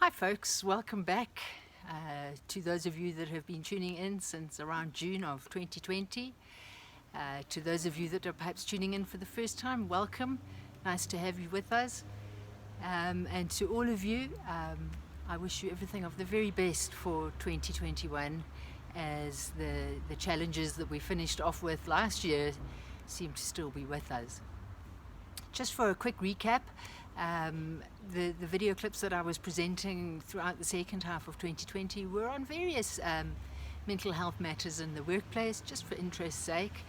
Hi folks, welcome back to those of you that have been tuning in since around June of 2020. To those of you that are perhaps tuning in for the first time, welcome. Nice to have you with us. And to all of you, I wish you everything of the very best for 2021 as the challenges that we finished off with last year seem to still be with us. Just for a quick recap, the video clips that I was presenting throughout the second half of 2020 were on various mental health matters in the workplace, just for interest's sake,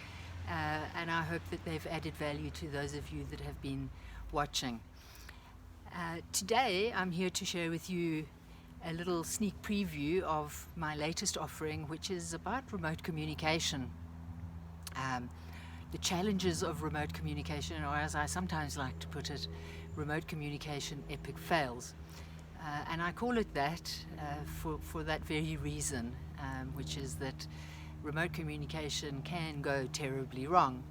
and I hope that they've added value to those of you that have been watching. Today I'm here to share with you a little sneak preview of my latest offering, which is about remote communication. The challenges of remote communication, or as I sometimes like to put it, remote communication epic fails. And I call it that for that very reason, which is that remote communication can go terribly wrong.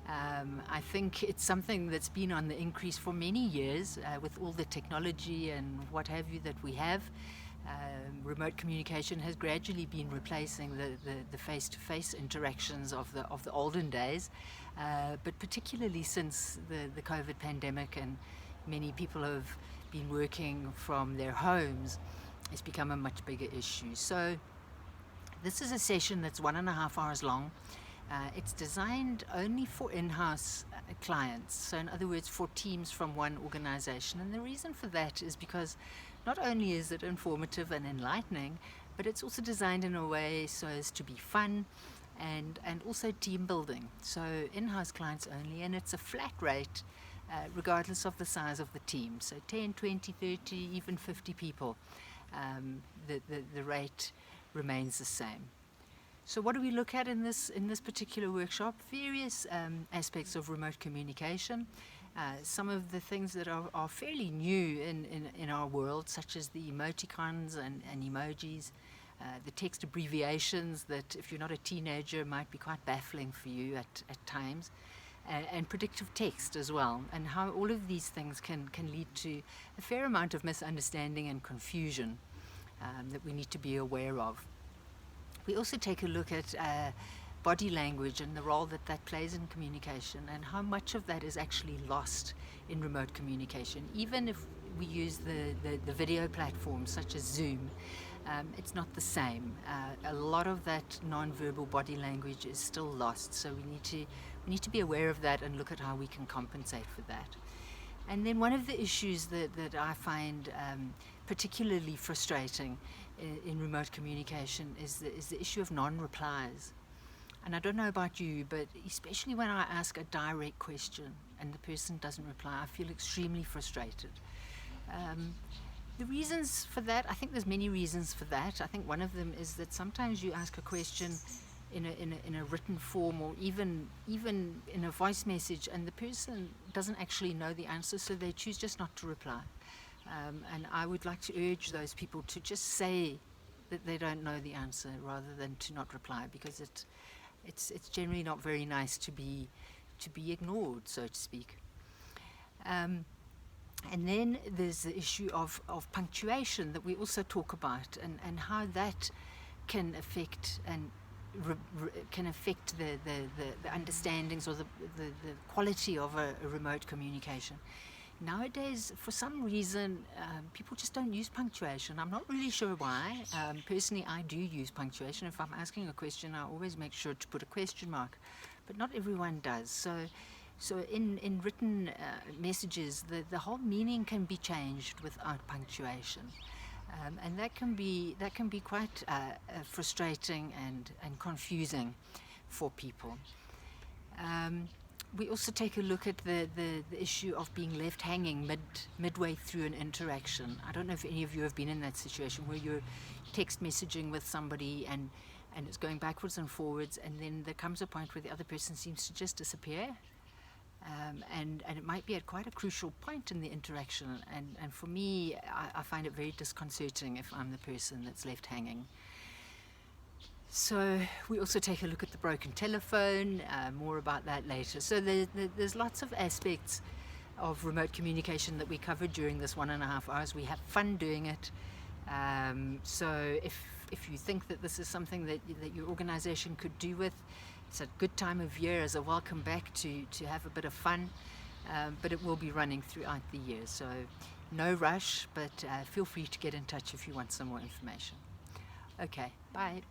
I think it's something that's been on the increase for many years with all the technology and what have you that we have. Remote communication has gradually been replacing the face-to-face interactions of the olden days, but particularly since the COVID pandemic and many people have been working from their homes, it's become a much bigger issue. So this is a session that's 1.5 hours long. It's designed only for in-house clients, so in other words for teams from one organization, and the reason for that is because not only is it informative and enlightening, but it's also designed in a way so as to be fun and also team building. So in-house clients only, and it's a flat rate regardless of the size of the team. So 10, 20, 30, even 50 people, the rate remains the same. So what do we look at in this particular workshop? Various aspects of remote communication. Some of the things that are fairly new in our world, such as the emoticons and emojis, the text abbreviations that if you're not a teenager might be quite baffling for you at times, and predictive text as well, and how all of these things can lead to a fair amount of misunderstanding and confusion that we need to be aware of. We also take a look at body language and the role that plays in communication, and how much of that is actually lost in remote communication. Even if we use the video platforms such as Zoom, it's not the same. A lot of that non-verbal body language is still lost, so we need to be aware of that and look at how we can compensate for that. And then one of the issues that I find particularly frustrating in remote communication is the issue of non-replies. And I don't know about you, but especially when I ask a direct question and the person doesn't reply, I feel extremely frustrated. The reasons for that, I think there's many reasons for that. I think one of them is that sometimes you ask a question in a written form, or even in a voice message, and the person doesn't actually know the answer, so they choose just not to reply. And I would like to urge those people to just say that they don't know the answer rather than to not reply, because it's generally not very nice to be ignored, so to speak. And then there's the issue of punctuation that we also talk about, and how that can affect the understandings or the quality of a remote communication. Nowadays, for some reason, people just don't use punctuation. I'm not really sure why. Personally, I do use punctuation. If I'm asking a question, I always make sure to put a question mark, but not everyone does. So in written messages, the whole meaning can be changed without punctuation, and that can be quite frustrating and confusing for people. We also take a look at the issue of being left hanging midway through an interaction. I don't know if any of you have been in that situation where you're text messaging with somebody and it's going backwards and forwards, and then there comes a point where the other person seems to just disappear. And it might be at quite a crucial point in the interaction, and for me, I find it very disconcerting if I'm the person that's left hanging. So we also take a look at the broken telephone, more about that later. So there's lots of aspects of remote communication that we covered during this 1.5 hours. We have fun doing it. So if you think that this is something that your organization could do with, it's a good time of year as a welcome back to have a bit of fun, but it will be running throughout the year. So no rush, but feel free to get in touch if you want some more information. Okay, bye.